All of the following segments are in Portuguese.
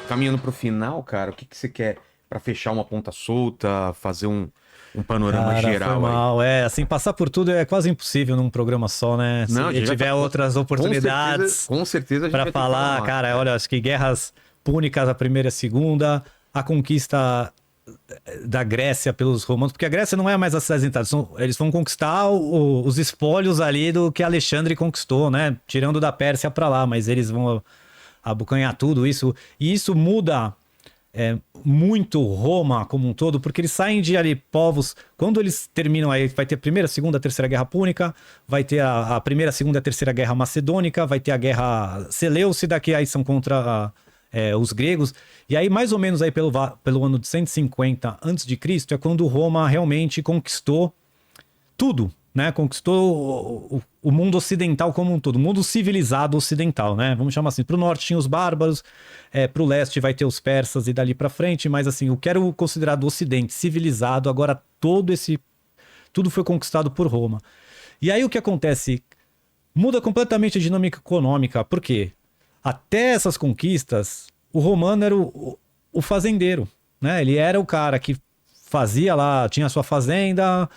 caminhando pro final, cara, o que que você quer pra fechar uma ponta solta, fazer um panorama Cara, foi geral aí? mal. Assim, passar por tudo é quase impossível num programa só, né? Não, a Se gente já tá, tiver outras oportunidades com certeza a gente para vai ter que falar falar, mais. cara, olha, acho que guerras púnicas, a primeira e a segunda, a conquista da Grécia pelos romanos, porque a Grécia não é mais as cidades intactas, eles vão conquistar os espólios ali do que Alexandre conquistou, né? Tirando da Pérsia para lá, mas eles vão abocanhar tudo isso, e isso muda muito Roma como um todo, porque eles saem de ali povos. Quando eles terminam aí, vai ter a primeira, segunda, terceira guerra púnica, vai ter a primeira, segunda, terceira guerra macedônica, vai ter a guerra Seleucida, que aí são contra os gregos. E aí, mais ou menos aí pelo ano de 150 a.C., é quando Roma realmente conquistou tudo, né? Conquistou o mundo ocidental como um todo, o mundo civilizado ocidental, né? Vamos chamar assim. Para o norte tinha os bárbaros, para o leste vai ter os persas e dali para frente, mas assim, eu quero considerar do ocidente civilizado, agora tudo foi conquistado por Roma. E aí o que acontece? Muda completamente a dinâmica econômica, por quê? Até essas conquistas, o romano era o fazendeiro, né? Ele era o cara que fazia lá, tinha a sua fazenda,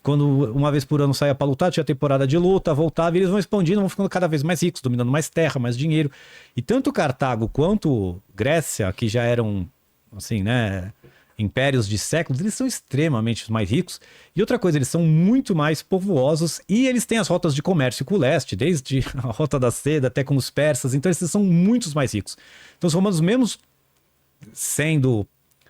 quando uma vez por ano saía para lutar, tinha temporada de luta, voltava, e eles vão expandindo, vão ficando cada vez mais ricos, dominando mais terra, mais dinheiro. E tanto Cartago quanto Grécia, que já eram, assim, né, impérios de séculos, eles são extremamente mais ricos. E outra coisa, eles são muito mais povoosos e eles têm as rotas de comércio com o leste, desde a rota da seda até com os persas, então eles são muitos mais ricos. Então os romanos, mesmo sendo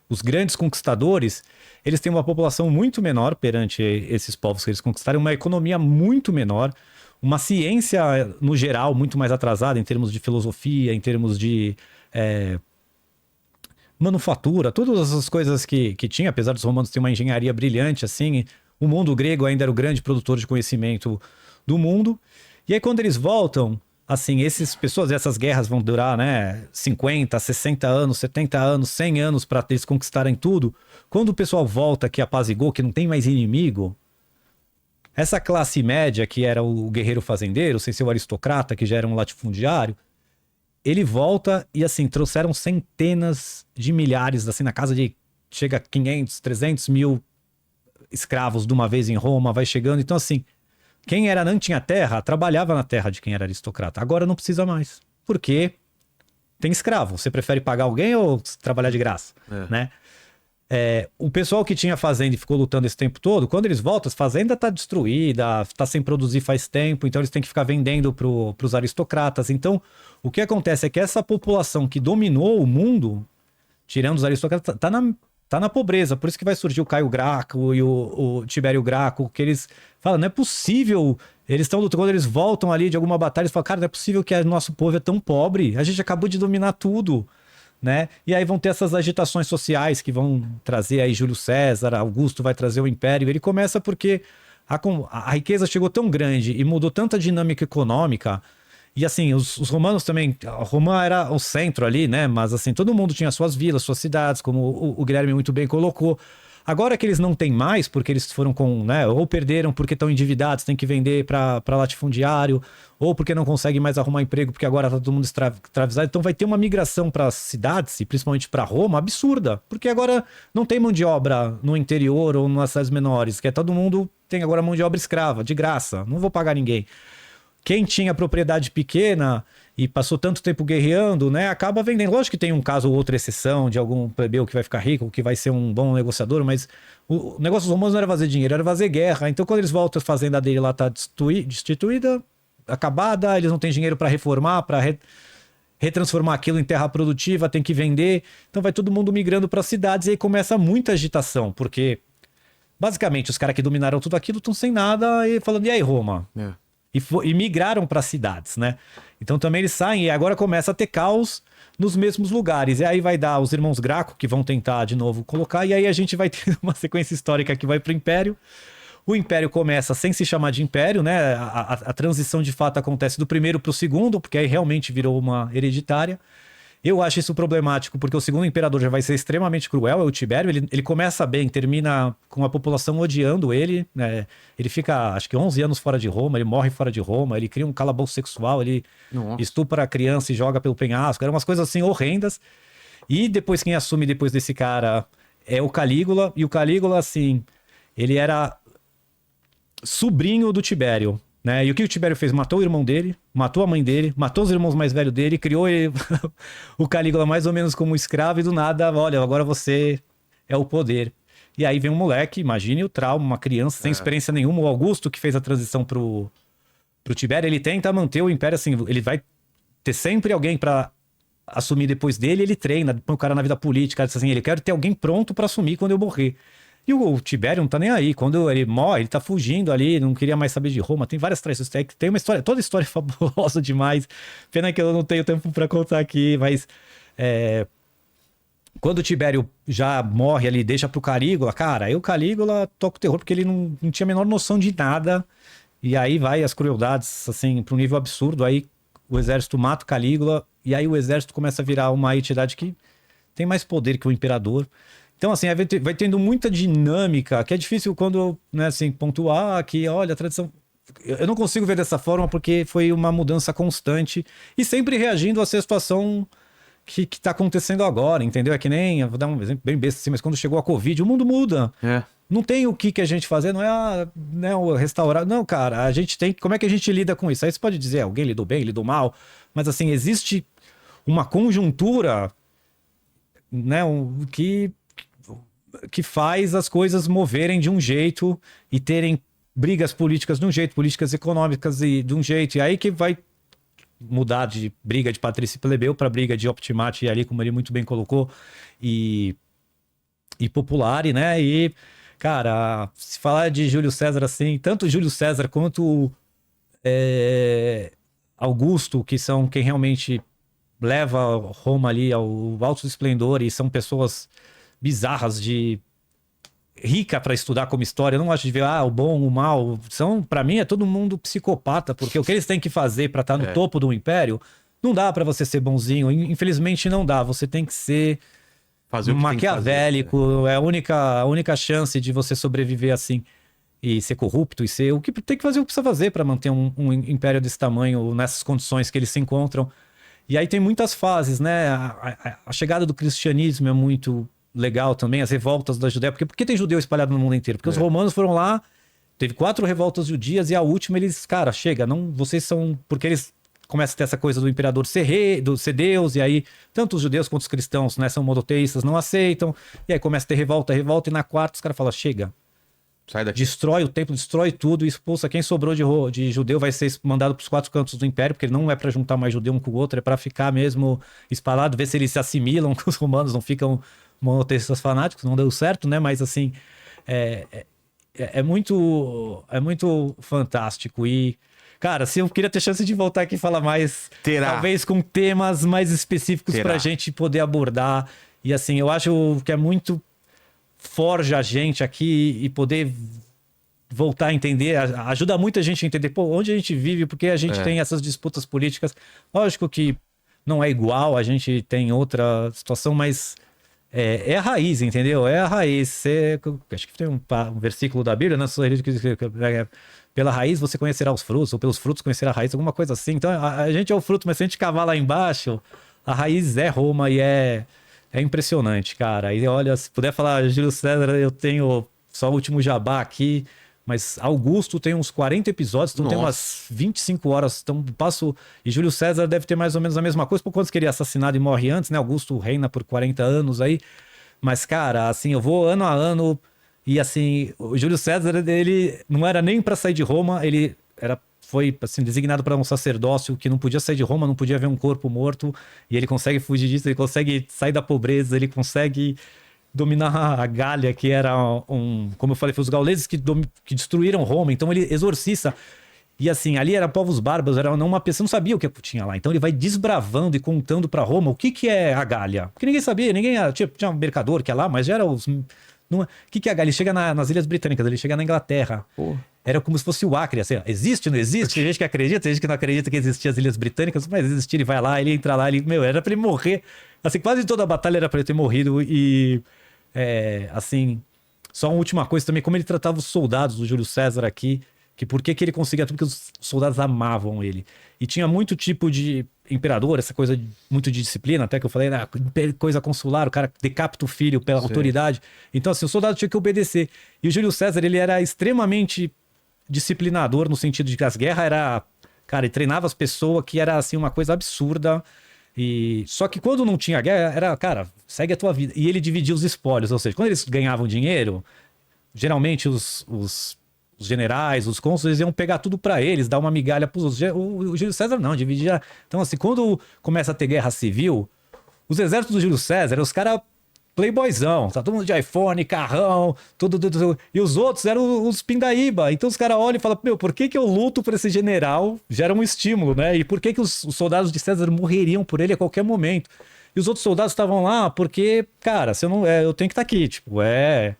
os grandes conquistadores, eles têm uma população muito menor perante esses povos que eles conquistaram, uma economia muito menor, uma ciência, no geral, muito mais atrasada em termos de filosofia, em termos de manufatura, todas essas coisas que tinha, apesar dos romanos terem uma engenharia brilhante, assim, o mundo grego ainda era o grande produtor de conhecimento do mundo. E aí, quando eles voltam, assim, essas guerras vão durar, né, 50, 60 anos, 70 anos, 100 anos para eles conquistarem tudo. Quando o pessoal volta, que apazigou, que não tem mais inimigo, essa classe média, que era o guerreiro fazendeiro, sem ser o aristocrata, que já era um latifundiário, ele volta e, assim, trouxeram centenas de milhares, assim, na casa de, chega a 500, 300 mil escravos de uma vez em Roma, vai chegando. Então, assim, quem não tinha terra, trabalhava na terra de quem era aristocrata. Agora não precisa mais. Porque tem escravo. Você prefere pagar alguém ou trabalhar de graça? Né? O pessoal que tinha fazenda e ficou lutando esse tempo todo, quando eles voltam, a fazenda está destruída, está sem produzir faz tempo, então eles têm que ficar vendendo para os aristocratas. Então, o que acontece é que essa população que dominou o mundo, tirando os aristocratas, tá na pobreza. Por isso que vai surgir o Caio Graco e o Tibério Graco, que eles falam, não é possível. Eles estão lutando, quando eles voltam ali de alguma batalha, eles falam, cara, não é possível que o nosso povo é tão pobre. A gente acabou de dominar tudo. Né? E aí vão ter essas agitações sociais que vão trazer aí Júlio César, Augusto vai trazer o Império. Ele começa porque a riqueza chegou tão grande e mudou tanta dinâmica econômica. E assim, os romanos também, Roma era o centro ali, né? Mas assim, todo mundo tinha suas vilas, suas cidades, como o Guilherme muito bem colocou. Agora que eles não têm mais, porque eles foram com, né, ou perderam porque estão endividados, tem que vender para latifundiário, ou porque não conseguem mais arrumar emprego, porque agora está todo mundo escravizado. Então vai ter uma migração para as cidades, e principalmente para Roma, absurda, porque agora não tem mão de obra no interior ou nas cidades menores, que é todo mundo tem agora mão de obra escrava, de graça, não vou pagar ninguém. Quem tinha propriedade pequena e passou tanto tempo guerreando, né, acaba vendendo. Lógico que tem um caso ou outra exceção de algum plebeu que vai ficar rico, que vai ser um bom negociador, mas o negócio dos romanos não era fazer dinheiro, era fazer guerra. Então, quando eles voltam, a fazenda dele lá tá destituída, acabada, eles não têm dinheiro para reformar, para retransformar aquilo em terra produtiva, tem que vender. Então, vai todo mundo migrando para cidades e aí começa muita agitação, porque basicamente os caras que dominaram tudo aquilo estão sem nada e falando, e aí, Roma? E migraram para cidades, né? Então também eles saem e agora começa a ter caos nos mesmos lugares. E aí vai dar os irmãos Graco que vão tentar de novo colocar, e aí a gente vai ter uma sequência histórica que vai para o Império. O Império começa sem se chamar de Império, né? A transição de fato acontece do primeiro para o segundo, porque aí realmente virou uma hereditária. Eu acho isso problemático, porque o segundo imperador já vai ser extremamente cruel, é o Tibério. Ele começa bem, termina com a população odiando ele, né? Ele fica, acho que 11 anos fora de Roma, ele morre fora de Roma, ele cria um calabouço sexual, ele estupra a criança e joga pelo penhasco. Eram umas coisas assim horrendas. E depois quem assume depois desse cara é o Calígula. E o Calígula, assim, ele era sobrinho do Tibério, né? E o que o Tibério fez? Matou o irmão dele, matou a mãe dele, matou os irmãos mais velhos dele, criou ele, o Calígula mais ou menos como escravo e do nada, olha, agora você é o poder. E aí vem um moleque, imagine o trauma, uma criança sem experiência nenhuma, o Augusto que fez a transição pro Tibério, ele tenta manter o império assim, ele vai ter sempre alguém pra assumir depois dele, ele treina, põe o cara na vida política, assim, ele quer ter alguém pronto pra assumir quando eu morrer. E o Tibério não tá nem aí. Quando ele morre, ele tá fugindo ali, não queria mais saber de Roma. Tem várias traições. Tem uma história, toda história fabulosa demais. Pena que eu não tenho tempo pra contar aqui, mas quando o Tibério já morre ali, deixa pro Calígula, cara, aí o Calígula toca o terror porque ele não tinha a menor noção de nada. E aí vai as crueldades, assim, pra um nível absurdo. Aí o exército mata o Calígula e aí o exército começa a virar uma entidade que tem mais poder que o imperador. Então, assim, vai tendo muita dinâmica, que é difícil quando, né, assim, pontuar que, olha, a tradição... Eu não consigo ver dessa forma porque foi uma mudança constante e sempre reagindo a essa situação que tá acontecendo agora, entendeu? É que nem, vou dar um exemplo bem besta assim, mas quando chegou a Covid, o mundo muda. Não tem o que a gente fazer, não é, né, o restaurar. Não, cara, a gente tem... Como é que a gente lida com isso? Aí você pode dizer, alguém lidou bem, lidou mal, mas, assim, existe uma conjuntura, né, que faz as coisas moverem de um jeito e terem brigas políticas de um jeito, políticas econômicas e de um jeito. E aí que vai mudar de briga de patrício e plebeu para briga de optimate, e ali, como ele muito bem colocou, e populare, né? E, cara, se falar de Júlio César assim, tanto Júlio César quanto Augusto, que são quem realmente leva Roma ali ao alto esplendor e são pessoas bizarras de rica para estudar como história. Eu não gosto de ver o bom, o mal. São, para mim, é todo mundo psicopata, porque o que eles têm que fazer para estar no topo do império, não dá para você ser bonzinho. Infelizmente não dá. Você tem que ser Fazer o que maquiavélico. tem que fazer, é a única chance de você sobreviver assim e ser corrupto e ser o que tem que fazer, o que precisa fazer para manter um império desse tamanho nessas condições que eles se encontram. E aí tem muitas fases, né? A chegada do cristianismo é muito legal também, as revoltas da Judéia. Por que tem judeu espalhado no mundo inteiro? Porque os romanos foram lá, teve 4 revoltas judias e a última eles, cara, chega, não, vocês são... Porque eles começam a ter essa coisa do imperador ser rei, ser Deus, e aí tanto os judeus quanto os cristãos, né, são monoteístas, não aceitam, e aí começa a ter revolta, e na quarta os caras falam, chega, sai daqui. Destrói o templo, destrói tudo, expulsa quem sobrou de judeu, vai ser mandado para os 4 cantos do império, porque não é para juntar mais judeu um com o outro, é para ficar mesmo espalhado, ver se eles se assimilam com os romanos, não ficam monoteístas fanáticos, não deu certo, né? Mas assim, é muito fantástico. E, cara, se eu queria ter chance de voltar aqui e falar mais, talvez com temas mais específicos para a gente poder abordar. E assim, eu acho que é muito forja a gente aqui e poder voltar a entender, ajuda muita gente a entender, onde a gente vive, porque a gente tem essas disputas políticas. Lógico que não é igual, a gente tem outra situação, mas é a raiz, entendeu? É a raiz. Acho que tem um versículo da Bíblia, né? Pela raiz você conhecerá os frutos, ou pelos frutos conhecerá a raiz, alguma coisa assim. Então a gente é o fruto, mas se a gente cavar lá embaixo, a raiz é Roma e é impressionante, cara. E olha, se puder falar Júlio César, eu tenho só o último jabá aqui, mas Augusto tem uns 40 episódios, então tem umas 25 horas. Então passo. E Júlio César deve ter mais ou menos a mesma coisa, por quantos que ele é assassinado e morre antes, né? Augusto reina por 40 anos aí. Mas, cara, assim, eu vou ano a ano. E assim, o Júlio César, ele não era nem para sair de Roma, ele foi assim, designado para um sacerdócio que não podia sair de Roma, não podia ver um corpo morto, e ele consegue fugir disso, ele consegue sair da pobreza, ele consegue dominar a Gália, que era como eu falei, foi os gauleses que destruíram Roma, então ele exorciza. E assim, ali era povos bárbaros, era uma pessoa, não sabia o que tinha lá. Então ele vai desbravando e contando para Roma o que é a Gália. Porque ninguém sabia, tinha um mercador que é lá, mas já era os... O que é a Gália? Ele chega nas Ilhas Britânicas, ele chega na Inglaterra. Era como se fosse o Acre, assim, existe, não existe? Tem gente que acredita, tem gente que não acredita que existiam as Ilhas Britânicas, mas existir, ele vai lá, ele entra lá, era pra ele morrer. Assim, quase toda a batalha era pra ele ter morrido e, assim, só uma última coisa também, como ele tratava os soldados do Júlio César aqui, Que por que ele conseguia tudo, porque os soldados amavam ele. E tinha muito tipo de imperador, essa coisa muito de disciplina, até que eu falei, coisa consular, o cara decapita o filho pela autoridade. Então, assim, o soldado tinha que obedecer. E o Júlio César, ele era extremamente disciplinador, no sentido de que as guerras era... Cara, ele treinava as pessoas, que era, assim, uma coisa absurda. E só que quando não tinha guerra, era, cara, segue a tua vida. E ele dividia os espólios, ou seja, quando eles ganhavam dinheiro, geralmente os generais, os cônsules iam pegar tudo pra eles, dar uma migalha pros outros. O Júlio César não, dividia. Então, assim, quando começa a ter guerra civil, os exércitos do Júlio César, os caras playboyzão, tá todo mundo de iPhone, carrão, tudo. E os outros eram os pindaíba. Então os caras olham e falam, meu, por que eu luto por esse general? Gera um estímulo, né? E por que os soldados de César morreriam por ele a qualquer momento? E os outros soldados estavam lá porque, cara, se eu não, eu tenho que estar aqui. Tipo, é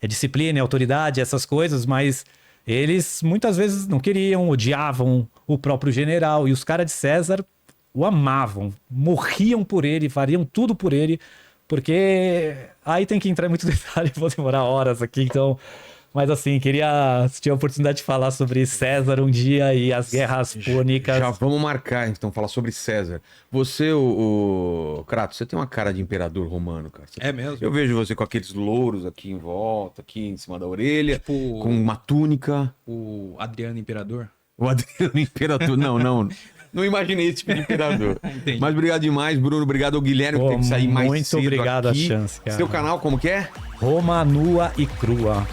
disciplina, é autoridade, essas coisas, mas eles muitas vezes não queriam, odiavam o próprio general. E os caras de César o amavam, morriam por ele, fariam tudo por ele. Porque aí tem que entrar em muito detalhe, vou demorar horas aqui, então... Mas assim, se tiver a oportunidade de falar sobre César um dia e as guerras púnicas... Já vamos marcar, então, falar sobre César. Você, o Kratos, você tem uma cara de imperador romano, cara. É mesmo? Eu vejo você com aqueles louros aqui em volta, aqui em cima da orelha, Tipo- com uma túnica. O Adriano Imperador? O Adriano Imperador. Não imaginei esse tipo de imperador. Entendi. Mas obrigado demais, Bruno. Obrigado ao Guilherme, que teve que sair mais muito cedo obrigado aqui. a chance, cara. Seu canal como que é? Roma nua e crua.